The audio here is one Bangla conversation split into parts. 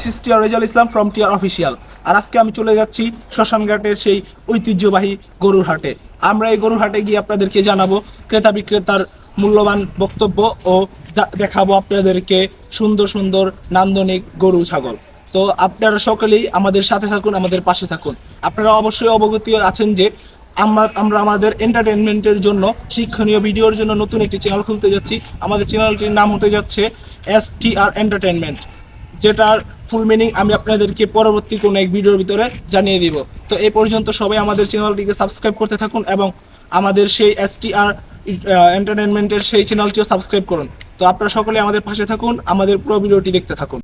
This is TR Rezaul Islam from TR official. আর আজকে আমি চলে যাচ্ছি শ্মশানঘাটের সেই ঐতিহ্যবাহী গরুর হাটে। আমরা এই গরুর হাটে গিয়ে আপনাদেরকে জানাবো ক্রেতা বিক্রেতার মূল্যবান বক্তব্য ও দেখাবো আপনাদেরকে সুন্দর সুন্দর নান্দনিক গরু ছাগল। তো আপনারা সকলেই আমাদের সাথে থাকুন, আমাদের পাশে থাকুন। আপনারা অবশ্যই অবগত আছেন যে আমরা আমাদের এন্টারটেনমেন্টের জন্য, শিক্ষণীয় ভিডিওর জন্য নতুন একটি চ্যানেল খুলতে যাচ্ছি। আমাদের চ্যানেলটির নাম হতে যাচ্ছে STR এন্টারটেনমেন্ট, যেটার ফুল মিনিং আমি আপনাদেরকে পরবর্তী কোনো এক ভিডিওর ভিতরে জানিয়ে দিব। তো এই পর্যন্ত সবাই আমাদের চ্যানেলটিকে সাবস্ক্রাইব করতে থাকুন এবং আমাদের সেই STR এন্টারটেনমেন্টের সেই চ্যানেলটিও সাবস্ক্রাইব করুন। তো আপনারা সকলে আমাদের পাশে থাকুন, আমাদের পুরো ভিডিওটি দেখতে থাকুন।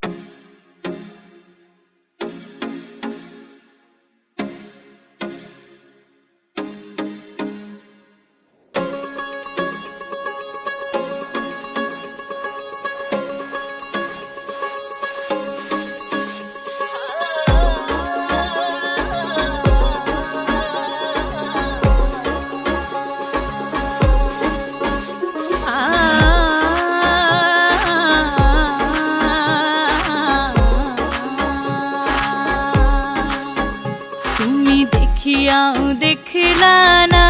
দেখিয়াও দেখলা না,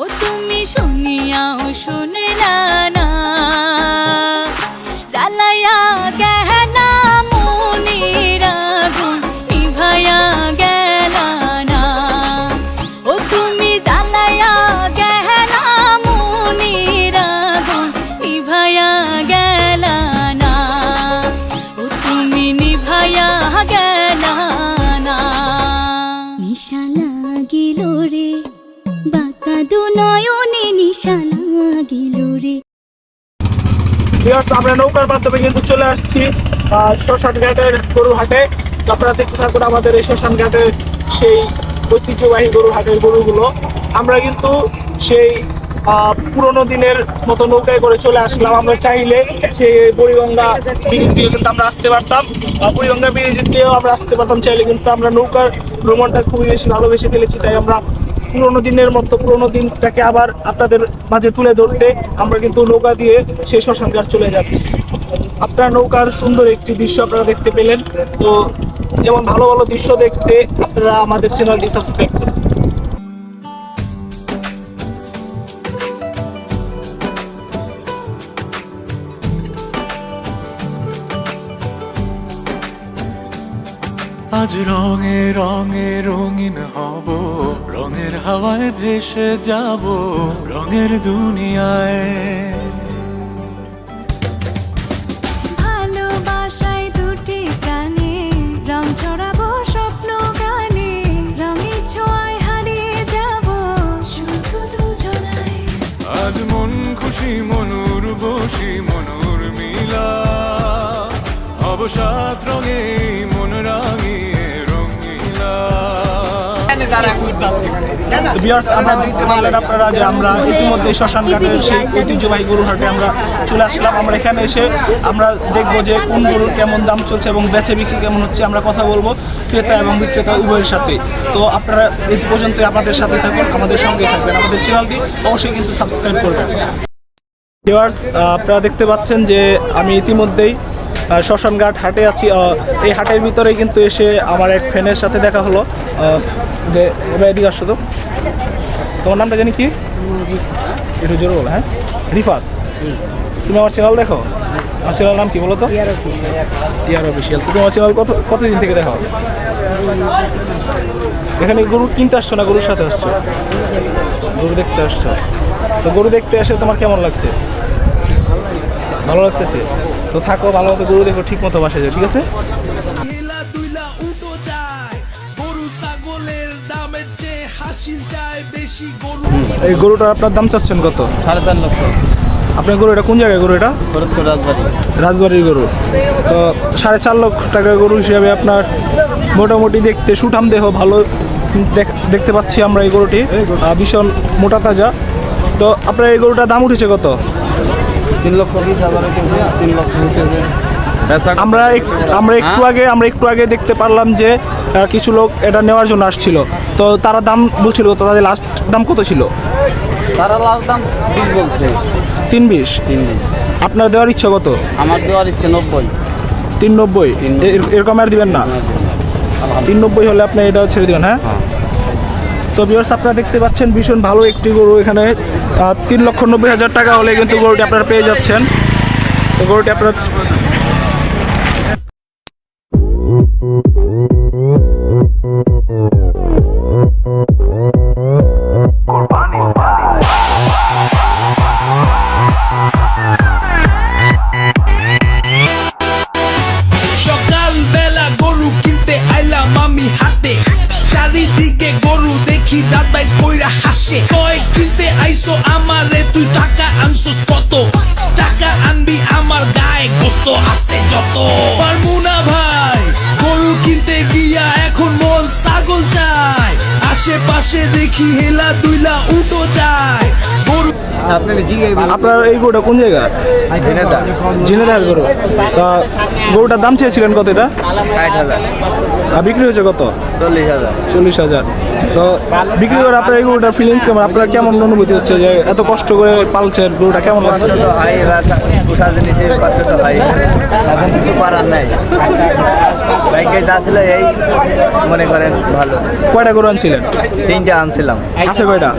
ও তুমি শুনিয়াও শুনলা না, জ্বালায়া গেলা মনের আগুন নিভায়া গেলা না, ও তুমি জ্বালায়া গেলা মনের আগুন নিভায়া গেলা না, ও তুমি নিভায়া গেলা না। নিশা লাগিল রে বাঁকা দু নয়নে, নিশা লাগিল রে। আমরা নৌকার মাধ্যমে কিন্তু চলে আসছি শ্মশানঘাটের গরু হাটে। আপনারা দেখতে থাকুন আমাদের এই শ্মশানঘাটের সেই ঐতিহ্যবাহী গরু হাটের গরুগুলো। আমরা কিন্তু সেই পুরোনো দিনের মতো নৌকায় করে চলে আসলাম। আমরা চাইলে সেই বুড়িগঙ্গা ব্রিজ দিয়ে কিন্তু আমরা আসতে পারতাম, বুড়িগঙ্গা ব্রিজ দিয়েও আমরা আসতে পারতাম চাইলে, কিন্তু আমরা নৌকার ভ্রমণটা খুবই বেশি ভালোবেসে ফেলেছি। তাই আমরা পুরোনো দিনের মতো পুরোনো দিনটাকে আবার আপনাদের মাঝে তুলে ধরতে আমরা কিন্তু নৌকা দিয়ে সেই শ্মশানঘাট চলে যাচ্ছি। আপনার নৌকার সুন্দর একটি দৃশ্য আপনারা দেখতে পেলেন। তো যেমন ভালো ভালো দৃশ্য দেখতে আপনারা আমাদের চ্যানেলটি সাবস্ক্রাইব করুন। আজ রঙে রঙে রঙিন হব, রঙের হাওয়ায় ভেসে যাব রঙের দুনিয়ায়। ভালোবাসায় দুটি প্রাণে রং ছড়াবো স্বপ্ন গানে, রঙের ছোঁয়ায় হারিয়ে যাব শুধু দুজনায়। আজ মন খুশি মনুর বসি মনুর মিলা, অবসাদ রঙে মন রাঙিয়ে রঙিলা। আমরা দেখতে পারলেন আপনারা যে আমরা ইতিমধ্যে শ্মশানঘাটের সেই ঐতিহ্যবাহী গরুর হাটে আমরা চলে আসলাম। আমরা এখানে এসে আমরা দেখবো যে কোন গরুর কেমন দাম চলছে এবং বেচে বিক্রি কেমন হচ্ছে। আমরা কথা বলবো ক্রেতা এবং বিক্রেতা উভয়ের সাথে। তো আপনারা এই পর্যন্ত আমাদের সাথে থাকুন, আমাদের সঙ্গে থাকবেন, আমাদের চ্যানেলটি অবশ্যই কিন্তু সাবস্ক্রাইব করবেন। ভিউয়ার্স, আপনারা দেখতে পাচ্ছেন যে আমি ইতিমধ্যেই শ্মশানঘাট হাটে আছি। এই হাটের ভিতরে কিন্তু এসে আমার এক ফ্রেন্ডের সাথে দেখা হলো যে এবার এদিকে আসছো। তো তোমার নামটা জানি কি, একটু জোরে বলো। হ্যাঁ, রিফাত, তুমি আমার চ্যানেল দেখো? আমার চ্যানেল নাম কি বলো তো? TR official. তুমি আমার চ্যানেল কতদিন থেকে দেখো? এখানে গরু কিনতে আসছো না গরুর সাথে আসছো? গরু দেখতে আসছো। তো গরু দেখতে এসে তোমার কেমন লাগছে? ভালো লাগতেছে? তো থাকো, ভালো মতো গরু দেখো, ঠিক মতো বাসে যাও, ঠিক আছে? এই গরুটার আপনার দাম চাচ্ছেন কত? 4.5 লক্ষ। আপনার গরু এটা কোন জায়গায় গরু? এটা রাজবাড়ির গরু। তো 4.5 লক্ষ টাকা গরু হিসেবে আপনার মোটামুটি দেখতে সুঠাম দেহ ভালো দেখতে পাচ্ছি আমরা এই গরুটি, ভীষণ মোটা তাজা। তো আপনার এই গরুটার দাম উঠেছে কত? 3 লক্ষ। 3 লক্ষ। আমরা একটু আগে দেখতে পারলাম যে কিছু লোক এটা নেওয়ার জন্য আসছিল। তো তারা দাম বলছিল, তো তাদের লাস্ট দাম কত ছিল? তারা লাস্ট দাম 20 বলছে। 3.20। আপনার দেওয়ার ইচ্ছা কত? আমার দেওয়ার ইচ্ছে 90। 390 এরকম আর দিবেন না? 390 হলে আপনি এটা ছেড়ে দিবেন, হ্যাঁ? তো ভিউয়ার্স, আপনারা দেখতে পাচ্ছেন ভীষণ ভালো একটি গরু এখানে 3,90,000 টাকা হলে কিন্তু গরুটি আপনারা পেয়ে যাচ্ছেন। তো গরুটি আপনারা সকালবেলা গরু কিনতে আইলাম আমি হাটে, চারিদিকে গরু দেখি দাঁড়াই কইরা হাসে। কয় কিনতে আইসো আমারে, তুই টাকা আনছস কত? টাকা আনবি আমার গায়ে গোস্ত আছে যত। পারমু না ভাই গরু কিনতে গিয়া, এখন মন ছাগল চায়। আশেপাশে দেখি হেলা দুইলা উটো যায়। গরু আপনার এই গরুটা কোন জায়গা? জিনেদার গরু। তো গরুটার দাম চেয়েছিলেন কত এটা? 60,000 আর বিক্রি হয়েছে কত? 40,000। 40,000। তো বিক্রি করে আপনার এই গরুটার ফিলিংস কেমন? আপনার কেমন অনুভূতি হচ্ছে যে এত কষ্ট করে পালছেন, গরুটা কেমন লাগছে? তো ভাই এবার পোষা জিনিসের কষ্ট তো ভাই, এখন কিছু করার নাই। বাইকে যা ছিল এই মনে করেন ভালো। কয়টা গরু আনছিলেন? 3টা আনছিলাম, আছে কয়টা?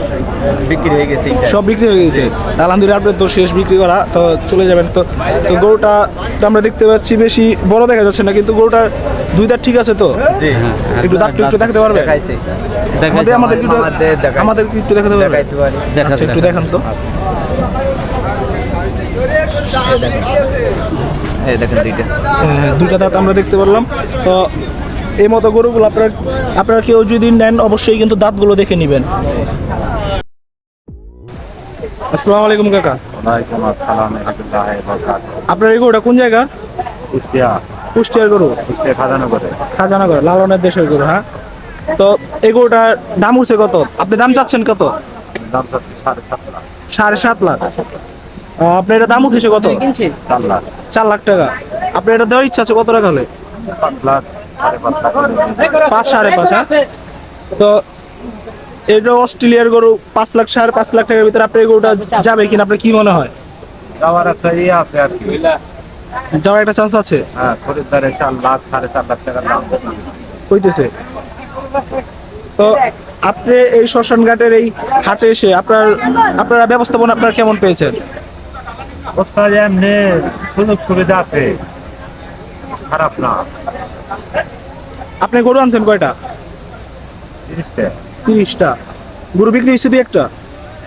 বিক্রি হয়ে গেছে 3টা। সব বিক্রি হয়ে গেছে। আলহামদুলিল্লাহ, আপনার তো শেষ বিক্রি করা, তো চলে যাবেন। তো তো গরুটা তো আমরা দেখতে পাচ্ছি বেশি বড় দেখা যাচ্ছে না, কিন্তু গরুটার দুই দাঁত ঠিক আছে তো? জি হ্যাঁ, একটু দাঁতটা একটু দেখাতে পারবে? দেখাইছে। আমাদেরকে একটু দেখাতে পারবে? দেখাইতে পারি। আচ্ছা, একটু দেখান তো। এই দেখেন 2টা। হ্যাঁ, দুইটা দাঁত আমরা দেখতে পারলাম। তো এই মতো গরুগুলো আপনারা কেউ যদি নেন অবশ্যই কিন্তু দাঁতগুলো দেখে নেবেন। আসসালামু আলাইকুম কাকা। ওয়ালাইকুম আসসালাম রাহমাতুল্লাহি ওয়া বারাকাতুহু। আপনার এই গরুটা কোন জায়গা? কুষ্টিয়া কুষ্টিয়ার গরু, খাজানগরে। খাজানগর, লালনের দেশের গরু, হ্যাঁ? তো এই গরুটার দাম উঠছে কত? আপনি দাম চাচ্ছেন কত? দাম চাচ্ছি 7.5 লাখ। 7.5 লাখ। আপনার এটা দাম উঠেছে কত? 4 লাখ। 4 লাখ টাকা। আপনার এটা দেওয়ার ইচ্ছা আছে কত টাকা হলে? 5 লাখ, 5.5 লাখ। 5, 5.5, হ্যাঁ? তো এটা অস্ট্রেলিয়ার গরু, 5 লাখ, 5.5 লাখ টাকার ভিতরে আপনার এই গরুটা যাবে কিনা আপনার কি মনে হয়? যাওয়ার একটা আছে আর কি। যাওয়ার একটা চান্স আছে? হ্যাঁ, খরিদ্দারে 4 লাখ, 4.5 লাখ টাকার দাম হইতেছে। তো আপনি এই শ্মশানঘাটের এই হাটে এসে আপনারা ব্যবস্থাপনা আপনারা কেমন পেয়েছেন? অবস্থায় এমনি সুযোগ সুবিধা আছে, খারাপ না। আপনি গরু আনছেন কয়টা? 30টা। 30টা। গরু বিক্রি হয়েছে দুই একটা?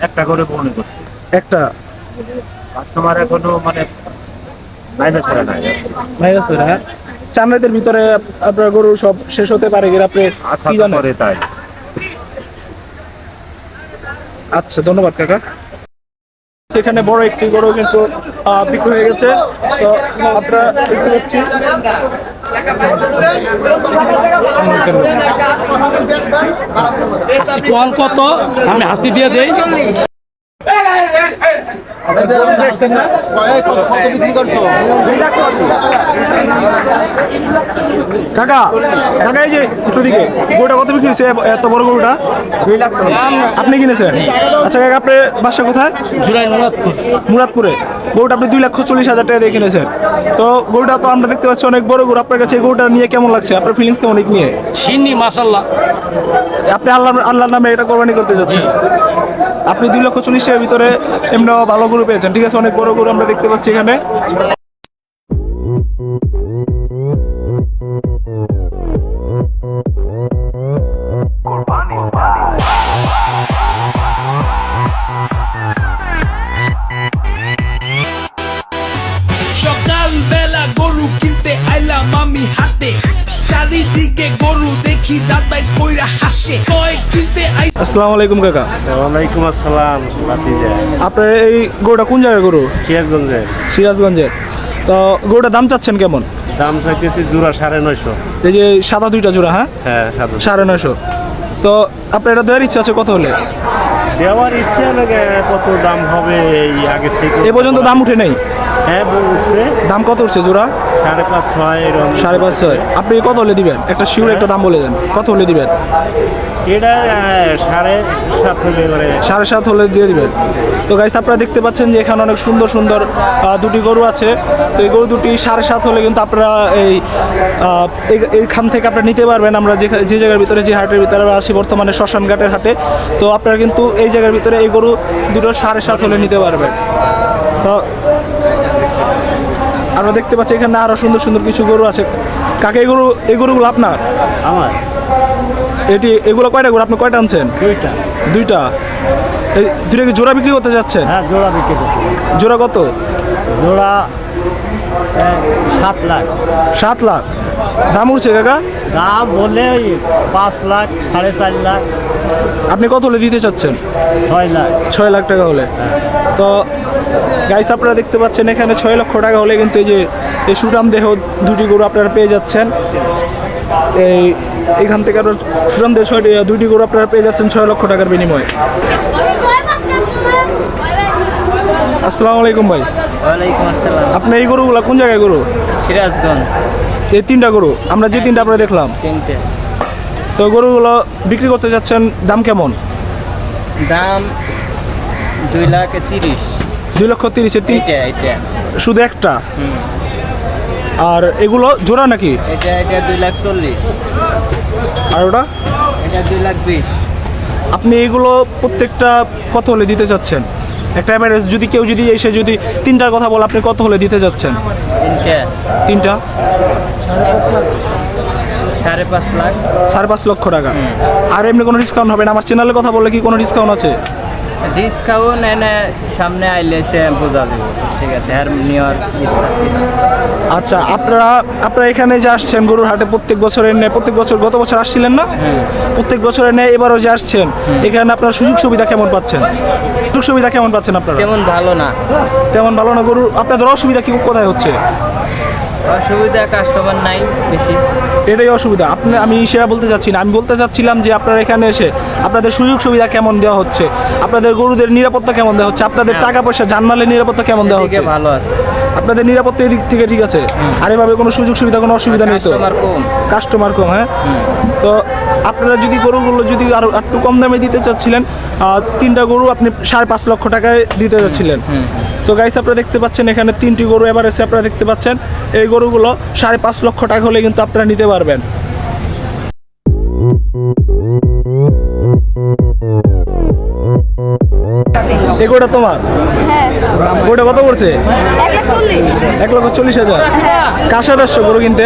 একটা করে মনে করছি। একটা। কাস্টমার এখনো মানে নাইবে ছাড়া নাই। ভাইরাস হয়ে, হ্যাঁ? চান্নাইদের ভিতরে আপনার গরু সব শেষ হতে পারে কিনা আপনি আচ্ছা কি জানেন? করে তাই। আচ্ছা, ধন্যবাদ কাকা। সেখানে বড় একটি গরু কিন্তু বিক্রি হয়ে গেছে। তো আপনারা দেখতে পাচ্ছি কল কত আমি হাসি দিয়ে দেই। কাকা, কাকা এই যে দিকে গরুটা কত বিক্রি হয়েছে? এত বড় গরুটা 2 লাখ। আপনি কিনেছেন? আচ্ছা কাকা, আপনার বাসা কোথায়? জুরাই মুরাদপুরে। গরুটা আপনি 2,40,000 টাকা দিয়ে কিনেছেন। তো গরুটা তো আমরা দেখতে পাচ্ছি অনেক বড় গরু। আপনার কাছে এই গরুটা নিয়ে কেমন লাগছে? আপনার ফিলিংস কেমন এই নিয়ে? সিন্নি মাশাল্লাহ। আপনি আল্লাহর নামে এটা কোরবানি করতে যাচ্ছেন। আপনি 2,40,000 টাকার ভিতরে এমনি ভালো গরু পেয়েছেন, ঠিক আছে? অনেক বড় গরু আমরা দেখতে পাচ্ছি এখানে। সকালবেলা গরু কিনতে আইলাম আমি হাটে, চারিদিকে গরু দেখি দাঁড়াই কইরা হাসে। কয় কিনতে আই আসসালামু আলাইকুম কাকা। ওয়ালাইকুম আসসালাম ভাতিজা। আপনার এই গরুটা কোন জায়গার গরু? সিরাজগঞ্জে। সিরাজগঞ্জের। তো গরুটার দাম চাচ্ছেন কেমন? দাম চাইতেছি জোড়া 950। এই যে সাদা দুইটা জোড়া, হ্যাঁ? হ্যাঁ, 950। তো আপনার এটা দেওয়ার ইচ্ছা আছে কত হলে? দেওয়ার ইচ্ছা লাগে, কত দাম হবে এই আগের থেকে এ পর্যন্ত দাম উঠে নেই? হ্যাঁ বলছে দাম কত উঠছে জোড়া? 5.5-6 এরকম। 5.5। আপনি কত হলে দিবেন? একটা শিওর একটা দাম বলে দেন, কত হলে দিবেন? এটা 7.5 হলে এবারে 7.5 হলে দিয়ে দিবেন। তো গাইস আপনারা দেখতে পাচ্ছেন যে এখানে অনেক সুন্দর সুন্দর দুটি গরু আছে। তো এই গরু দুটি 7.5 হলে কিন্তু আপনারা এইখান থেকে আপনারা নিতে পারবেন। আমরা যে জায়গার ভিতরে, যে হাটের ভিতরে আমরা আছি বর্তমানে শ্মশানঘাটের হাটে, তো আপনারা কিন্তু এই জায়গার ভিতরে এই গরু দুটো 7.5 হলে নিতে পারবেন। তো আমরা দেখতে পাচ্ছি এখানে আরো সুন্দর সুন্দর কিছু গরু আছে। কাকে এই গরুগুলো আপনার? আমার এগুলো কয়টা গরু? আপনি কয়টা আনছেন? দুইটা। এই দুটো কি জোড়া বিক্রি করতে যাচ্ছেন? হ্যাঁ, জোড়া বিক্রি করছি। জোড়া কত? জোড়া 7 লাখ। 7 লাখ দাম উঠছে কাকা? দাম বলে 5 লাখ, 4.5 লাখ। আপনি কত হলে দিতে চাচ্ছেন? 6 লাখ। 6 লাখ টাকা হলে। তো গাইস আপনারা দেখতে পাচ্ছেন এখানে 6 লক্ষ টাকা হলে কিন্তু এই সুঠাম দেহ দুটি গরু আপনারা পেয়ে যাচ্ছেন। এইখান থেকে আপনার সুঠাম দেহ দুটি গরু আপনারা পেয়ে যাচ্ছেন 6 লক্ষ টাকার বিনিময়ে। আসসালামু আলাইকুম ভাই। ওয়ালাইকুম আসসালাম। আপনি এই গরুগুলো কোন জায়গায় গরু? সিরাজগঞ্জ। এই 3টা গরু আমরা যে 3টা আপনারা দেখলাম, 3টে। তো গরুগুলো বিক্রি করতে যাচ্ছেন, দাম কেমন? দাম 2,30,000। 2,30,000। এটা শুধু একটা? আর এগুলো জোড়া নাকি? এটা 2,40,000। আর ওটা? এটা 2,20,000। আপনি এগুলো প্রত্যেকটা কত হলে দিতে চাচ্ছেন? একটা অ্যাভারেজ যদি কেউ এসে 3টার কথা বলে, আপনি কত হলে দিতে চাচ্ছেন? 3টা 5.5 লাখ। 5.5 লক্ষ টাকা। আর এমনি কোনো ডিসকাউন্ট হবে না? আমার চ্যানেলের কথা বললে কি কোনো ডিসকাউন্ট আছে? ডিসকাউন্ট এনে সামনে আইলে সে বোঝা দেবো। ঠিক আছে, আর নেওয়ার ইচ্ছা। আচ্ছা, আপনারা এখানে যে আসছেন গরুর হাটে প্রত্যেক বছরের নেয়, প্রত্যেক বছর গত বছর আসছিলেন না? প্রত্যেক বছরের নেয় এবারও যে আসছেন, এখানে আপনার সুযোগ সুবিধা কেমন পাচ্ছেন? সুযোগ সুবিধা কেমন পাচ্ছেন আপনারা? তেমন ভালো না। তেমন ভালো না? গরুর আপনাদের অসুবিধা কি কোথায় হচ্ছে? অসুবিধা কাস্টমার নাই বেশি, এটাই অসুবিধা। আমি সেটা বলতে চাচ্ছি না, আমি বলতে চাচ্ছিলাম যে আপনারা এখানে এসে আপনাদের সুযোগ সুবিধা কেমন দেওয়া হচ্ছে, আপনাদের গরুদের নিরাপত্তা কেমন দেওয়া হচ্ছে, আপনাদের টাকা পয়সা জানমালের নিরাপত্তা কেমন দেওয়া হচ্ছে? ভালো আছে আপনাদের নিরাপত্তা এদিক থেকে ঠিক আছে? আর এভাবে কোনো সুযোগ সুবিধা, কোনো অসুবিধা নেই তো? কাস্টমার কম। হ্যাঁ, তো আপনারা যদি গরুগুলো আরো একটু কম দামে দিতে চাচ্ছিলেন, 3টা গরু আপনি 5.5 লক্ষ টাকায় দিতে চাচ্ছিলেন। তো গাইস আপনারা দেখতে পাচ্ছেন এখানে 3টি গরু এভারেজে আপনারা দেখতে পাচ্ছেন। এই গরুগুলো 5.5 লক্ষ টাকা হলে কিন্তু আপনারা নিতে পারবেন। এই গরুটা তোমার? গরুটা কত পড়ছে? 1,40,000। কার সাথে আসছো গরু কিনতে?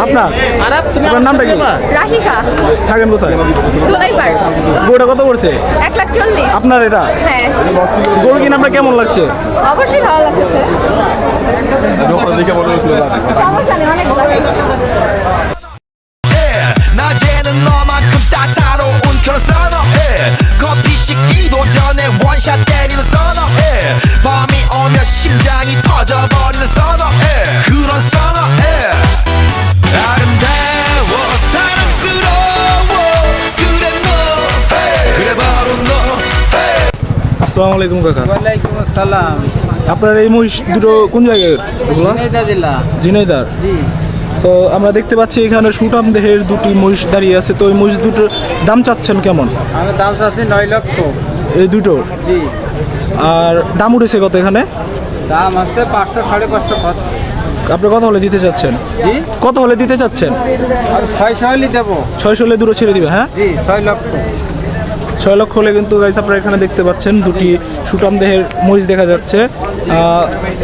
আপনার নামটা কি? রাশিকা। থাকেন কোথায়? দুলাইপাড়। গরুটা কত পড়ছে? 1,40,000। আপনার এটা? হ্যাঁ। গরু কিনে আপনার কেমন লাগছে? অবশ্যই ভালো লাগতেছে। সমস্যা নেই, অনেক ভালো। 낮에는 너만큼 따사로운 그런 선어해 커피 식기도 전에 원샷 때리는 선어해 밤이 오면 심장이 터져버리는 선어해 그런 선어해 아름다워 사랑스러워 그래 너 그래 바로 너 আসসালামু আলাইকুম কাকা। ওয়ালাইকুম আসসালাম। আপনার এই মহিষ দুটো কোন জায়গায়? ঝিনাইদহ। তো আমরা দেখতে পাচ্ছি এখানে সুঠাম দেহের দুটি মহিষ দাঁড়িয়ে আছে। তো এই মহিষ দুটোর দাম চাচ্ছেন কেমন? আমি দাম চাচ্ছি 9 লক্ষ। এই দুটো? জি। আর দাম উঠেছে কত এখানে? দাম আছে 500, 550। আপনি কত হলে দিতে চাচ্ছেন? জি। কত হলে দিতে চাচ্ছেন? আর 600 হলে দেবো। 600 হলে দুটো ছেড়ে দিবে? হ্যাঁ, জি, 6 লক্ষ। 6 লক্ষ হলে কিন্তু গাইস আপনারা এখানে দেখতে পাচ্ছেন দুটি সুঠাম দেহের মহিষ দেখা যাচ্ছে।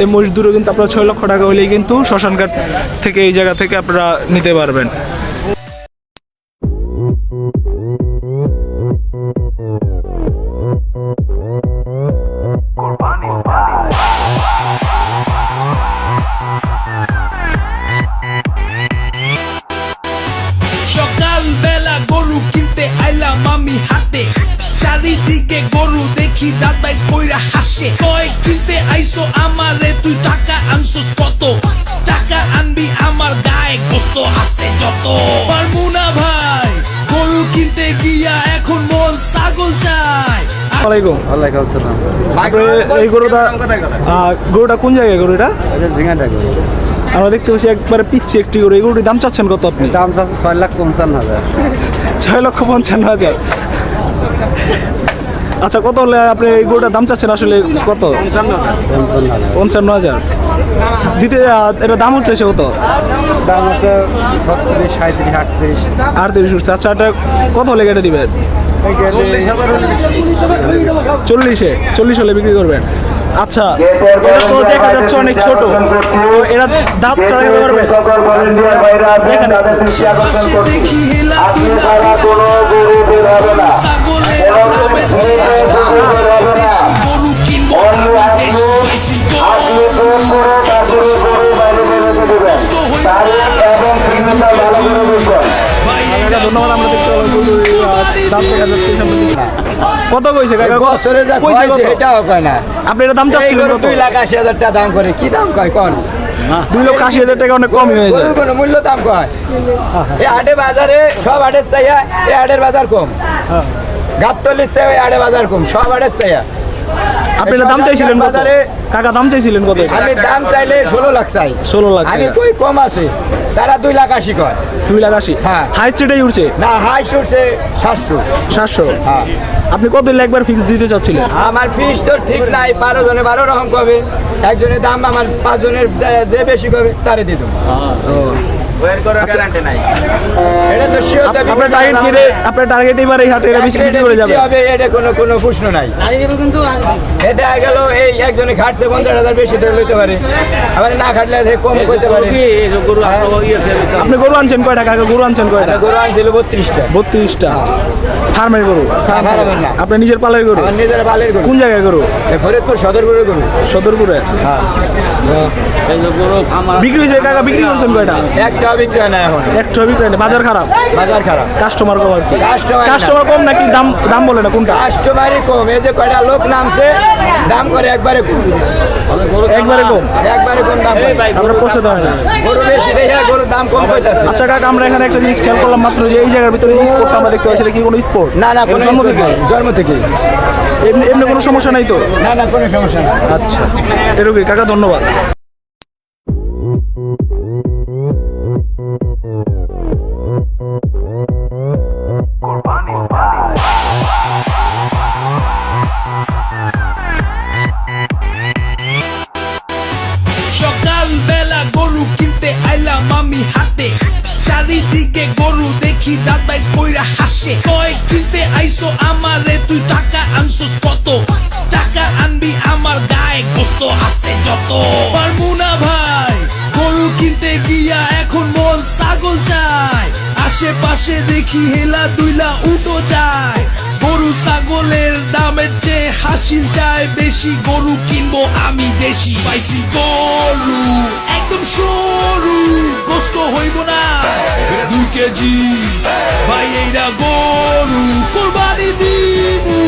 এই মহিষ দুটো কিন্তু আপনারা 6 লক্ষ টাকা হলেই কিন্তু শ্মশানঘাট থেকে, এই জায়গা থেকে আপনারা নিতে পারবেন। সকালবেলা গরু কিনতে আইলাম আমি হাটে, চারিদিকে গরু দেখি দাঁড়াই কইরা হাসে। কয় কিনতে আইসো আমারে, তুই টাকা আনছোস কত? টাকা আনবি আমার গায়ে গোস্ত আছে যত। পারমু না ভাই গরু কিনতে গিয়া, এখন মন ছাগল চায়। ওয়ালাইকুম। ওয়ালাইকুম আসসালাম। এই গরুটা কোন জায়গায়? গরু এটা ঝিঙাটা গরু। আমরা দেখতে পাচ্ছি একবারে পিচ্ছি একটি গরু। এই গরুটির দাম চাচ্ছেন কত আপনি? দাম চাচ্ছে 6,55,000। 6,55,000। আচ্ছা, কত হলে আপনি এই গরুটার দাম চাচ্ছেন আসলে কত? 55,000 দিতে এটা দাম উঠতেছে কত? দাম আছে 36, 37, 38। 38 উঠছে। আচ্ছা, এটা কত হলে কেটে দিবেন? 40 হলে বিক্রি করবেন। আচ্ছা, এটা তো দেখা যাচ্ছে অনেক ছোট, তো এরা দাঁতটা দেখাতে পারবে? দেখেন একটু। দেখি হেলা দুইলা ছাগলের দামের চেয়ে হাসি গরু কিনবো আমি দেশি কষ্ট হইব ভাই এটা ধন্যবাদ। আমরা দেখতে পাবো দাম দেখা যাচ্ছে সামনে দিকে। কত কইছে কাকা? বছরে যা কইছে খোয়াইছে কত? এটাও কয় না। আপনি এটা দাম চাচ্ছিলেন কত? 2,80,000 টাকা দাম করে, কি দাম কয় কোন? 2,80,000 টাকা অনেক কমই হয়ে যায়। গরুর কোনো মূল্য দাম কয়? এই হাটে বাজারে সব হাটের চাইয়া এই হাটের বাজার কম। গাবতলির চেয়ে ওই হাটে বাজার কম, সব হাটের চাইয়া। আপনি এটা দাম চাইছিলেন কত? বাজারে- কাকা দাম চাইছিলেন কত? আমি দাম চাইলে 16 লাখ চাই। 16 লাখ আমি টাকা। কই কম আছে, তারা 2,80,000 কয়। 2,80,000। হ্যাঁ। হাই স্ট্রিটেই উঠছে না হাই উঠছে 700। 700। হ্যাঁ। আপনি কত দিলে একবার ফিক্স দিতে চাচ্ছিলেন? আমার ফিস তো ঠিক নাই, 12 জনে 12 রকম কবে, একজনের দাম আমার 5 জনের যে বেশি কবে তারে দিয়ে দেবো। এটা তো sure দাবি আপনার করে টার্গেট না, কি রে? আপনার টার্গেট এবার এই হাটে এটা বেশি বিক্রি করে যাবে? হবে এটা কোনো প্রশ্ন নাই। এটা গেল এই একজনে খাটছে 50,000 বেশি ধরে লইতে পারে, আবার না খাটলে কম করতে পারে। আপনি গরু আনছেন কয়টা কাকা? গরু আনছেন কয়টা? গরু আনছিল 32টা। 32টা। ফার্মের গরু? ফার্মের না। আপনি নিজের পালের গরু? আমার নিজের বালের গরু। কোন জায়গায় গরু? ফরিদপুর সদর গরু গরু। সদরপুরে? বিক্রি হয়েছে কাকা? বিক্রি করছেন কয়টা? একটাও বিক্রি হয় না এখন, একটা বিক্রি হয়নি। বাজার খারাপ? বাজার খারাপ, কাস্টমার কম আর কি? কাস্টমার না। কাস্টমার কম নাকি দাম? দাম বলে না কোনটা? কাস্টমারই কম। এই যে কয়টা লোক নামছে দাম করে একবারে কম, একবারে কম? একবারে কম দাম করে। আমরা পৌঁছাতে হয় না। গরু বেশি দেখে গরুর দাম কম কইতাছে। আচ্ছা কাকা, আমরা এখানে একটা জিনিস খেয়াল করলাম মাত্র, যে এই জায়গার ভিতরে যে স্পোর্টটা আমরা দেখতে পাচ্ছি, এটা কি কোনো স্পোর্ট? না না, কোনো জন্ম থেকে? জন্ম থেকে। এমনি এমনি কোনো সমস্যা নাই তো? না না, কোনো সমস্যা না। আচ্ছা, এরকমই কাকা, ধন্যবাদ। সকালবেলা গরু কিনতে আইলাম আমি হাটে, চারিদিকে গরু দেখি দাদাই কইরা হাসে। কয় কিনতে আইসো আমারে তুই টাকা আনছোস কত? টাকা আনবি আমার গায়ে গোস্ত আছে যত। পারমু না ভাই গরু কিনতে গিয়া, এখন মন ছাগল চায়। আশেপাশে দেখি হেলা দুইলা উটো যায়। গরু ছাগলের দামের চেয়ে হাসিল চায় বেশি। গরু কিনবো আমি দেশি, পাইছি গরু একদম সরু, গোস্ত হইব না 2 কেজি। ভাই এইরা গরু কোরবানি দিমু,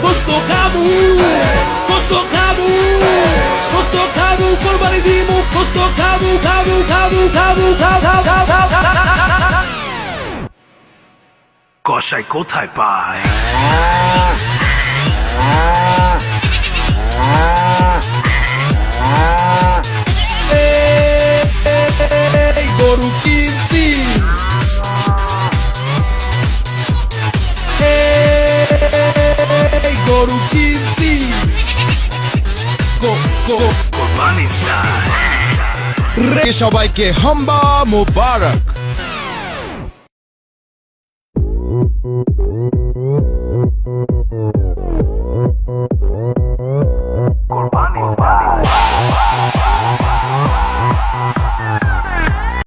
গোস্ত খাবো, গোস্ত খাবো, গোস্ত খাবো, কোরবানি দিমু, গোস্ত খাবো, খাবো, খাবো, খাবো, খাবো, খাবো, খাবো। কষাই কোথায় পায়? এই গরু কিনছি, এই গরু কিনছি, কোরবানি স্টাইল। সবাইকে হাম্বা মোবারক।